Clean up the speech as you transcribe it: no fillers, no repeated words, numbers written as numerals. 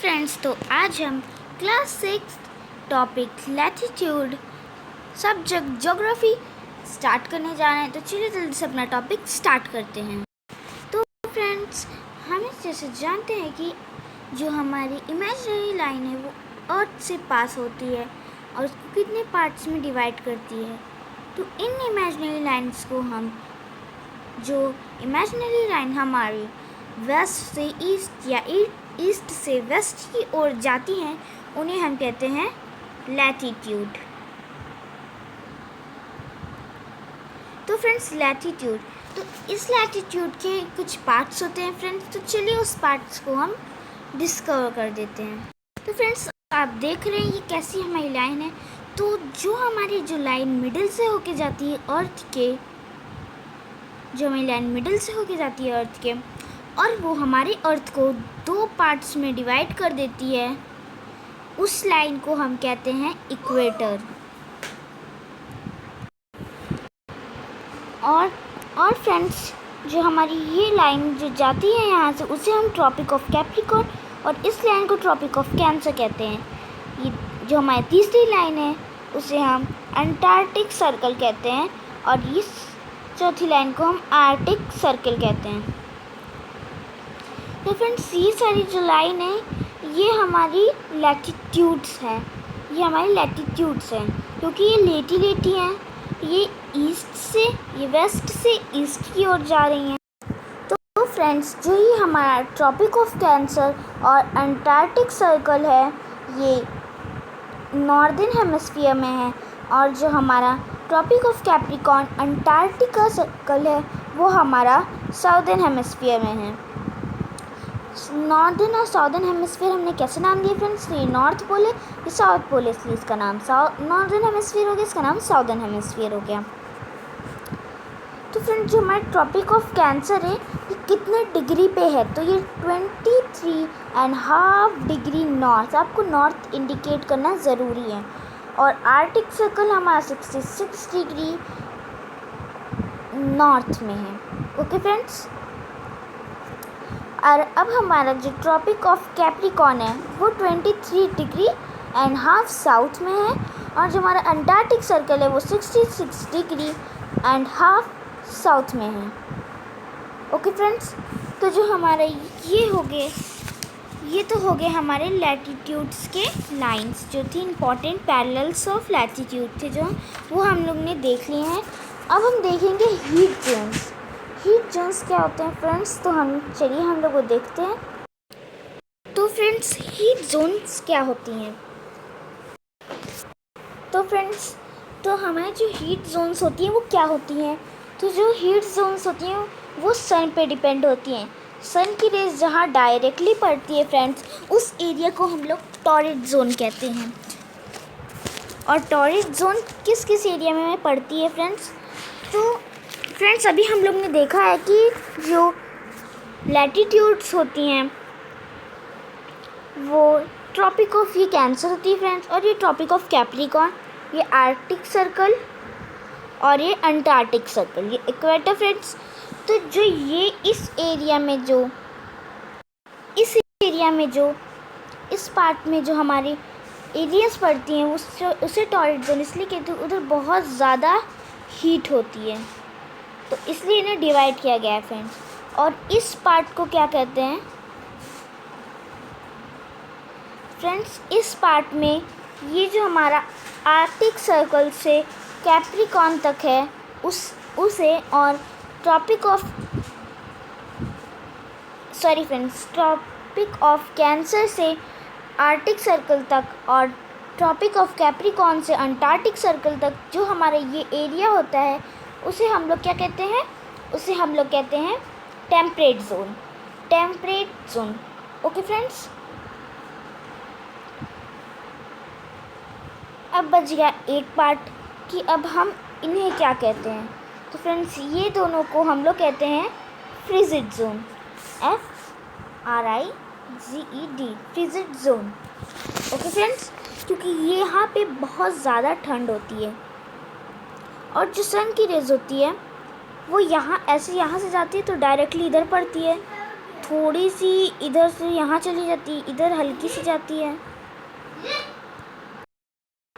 Friends, तो आज हम class 6 topic latitude subject geography start करने जा रहे हैं। तो चलिए जल्दी से अपना टॉपिक स्टार्ट करते हैं। तो फ्रेंड्स, हम जैसे जानते हैं कि जो हमारी इमेजिनरी लाइन है वो अर्थ से पास होती है और उसको कितने पार्ट्स में डिवाइड करती है। तो इन इमेजिनरी लाइन्स को हम जो इमेजिनरी लाइन हमारी वेस्ट से ईस्ट या ईस्ट से वेस्ट की ओर जाती हैं उन्हें हम कहते हैं लैटिट्यूड। तो फ्रेंड्स, लैटिट्यूड, तो इस लैटिट्यूड के कुछ पार्ट्स होते हैं फ्रेंड्स। तो चलिए उस पार्ट्स को हम डिस्कवर कर देते हैं। तो फ्रेंड्स, आप देख रहे हैं ये कैसी हमारी लाइन है। तो जो हमारी जो लाइन मिडिल से होके जाती है अर्थ के, जो हमारी लाइन मिडिल से होके जाती है अर्थ के और वो हमारे अर्थ को 2 पार्ट्स में डिवाइड कर देती है, उस लाइन को हम कहते हैं इक्वेटर। और फ्रेंड्स, जो हमारी ये लाइन जो जाती है यहाँ से उसे हम ट्रॉपिक ऑफ कैप्रिकॉर्न और इस लाइन को ट्रॉपिक ऑफ कैंसर कहते हैं। ये जो हमारी तीसरी लाइन है उसे हम अंटार्कटिक सर्कल कहते हैं और इस चौथी लाइन को हम आर्कटिक सर्कल कहते हैं। तो फ्रेंड्स, ये सारी जो लाइन है ये हमारी लैटिट्यूड्स हैं, ये हमारी लैटिट्यूड्स हैं क्योंकि ये लेटी हैं। ये ईस्ट से, ये वेस्ट से ईस्ट की ओर जा रही हैं। तो फ्रेंड्स, जो ये हमारा ट्रॉपिक ऑफ कैंसर और अंटार्कटिक सर्कल है ये नॉर्दर्न हेमिस्फीयर में है और जो हमारा Tropic of Capricorn Antarctica Circle है वो हमारा साउदर्न हेमिस्फीयर में है। नॉर्दर्न और साउदर्न हेमिस्फीयर हमने कैसे नाम दिए फ्रेंड्स? ये नॉर्थ पोल है, ये साउथ पोल है, इसलिए इसका नाम नॉर्दर्न हेमिस्फीयर हो गया, इसका नाम साउदर्न हेमिस्फीयर हो गया। तो फ्रेंड्स, जो हमारा ट्रॉपिक ऑफ कैंसर है ये कितने डिग्री पे है? तो ये 23.5 डिग्री नॉर्थ, आपको नॉर्थ इंडिकेट करना ज़रूरी है। और आर्कटिक सर्कल हमारा 66 डिग्री नॉर्थ में है। ओके फ्रेंड्स, और अब हमारा जो ट्रॉपिक ऑफ कैप्रिकॉर्न है वो 23.5 साउथ में है और जो हमारा अंटार्कटिक सर्कल है वो 66.5 साउथ में है। ओके फ्रेंड्स, तो जो हमारे ये हो गए, ये तो हो गए हमारे लैटिट्यूड्स के लाइंस जो थी इम्पॉर्टेंट पैरेलल्स ऑफ लैटिट्यूड थे, जो वो हम लोग ने देख लिए हैं। अब हम देखेंगे हीट जोन्स। हीट जोन्स क्या होते हैं फ्रेंड्स? तो चलिए हम लोग वो देखते हैं। तो फ्रेंड्स, हीट जोन्स क्या होती हैं? तो फ्रेंड्स, तो हमारे जो हीट जोन्स होती हैं वो क्या होती हैं? तो जो हीट जोन्स होती हैं वो सन पे डिपेंड होती हैं। सन की रेज जहाँ डायरेक्टली पड़ती है फ्रेंड्स, उस एरिया को हम लोग टॉरिड जोन कहते हैं। और टॉरिड जोन किस किस एरिया में पड़ती है फ्रेंड्स? तो फ्रेंड्स, अभी हम लोग ने देखा है कि जो लैटिट्यूड्स होती हैं वो ट्रॉपिक ऑफ ये कैंसर होती है फ्रेंड्स, और ये ट्रॉपिक ऑफ कैप्रिकॉर्न, ये आर्कटिक सर्कल और ये अंटार्कटिक सर्कल, ये इक्वेटर फ्रेंड्स। तो जो ये इस एरिया में जो इस पार्ट में जो हमारी एरियाज पड़ती हैं उसे टॉरिड जोन इसलिए कहते हैं, उधर बहुत ज़्यादा हीट होती है तो इसलिए इन्हें डिवाइड किया गया है फ्रेंड्स। और इस पार्ट को क्या कहते हैं फ्रेंड्स? इस पार्ट में ये जो हमारा आर्कटिक सर्कल से कैप्रिकॉर्न तक है उसे और ट्रॉपिक ऑफ कैंसर से आर्कटिक सर्कल तक और ट्रॉपिक ऑफ कैप्रिकॉर्न से अंटार्कटिक सर्कल तक जो हमारा ये एरिया होता है उसे हम लोग क्या कहते हैं? उसे हम लोग कहते हैं टेम्परेट जोन। ओके फ्रेंड्स, अब बच गया एक पार्ट कि अब हम इन्हें क्या कहते हैं। तो फ्रेंड्स, ये दोनों को हम लोग कहते हैं frigid zone, FRIGED, frigid zone. Okay friends, क्योंकि ये यहाँ पे बहुत ज़्यादा ठंड होती है और जो सन की रेज होती है वो यहाँ से जाती है तो डायरेक्टली इधर पड़ती है थोड़ी सी इधर से यहाँ चली जाती है, इधर हल्की सी जाती है।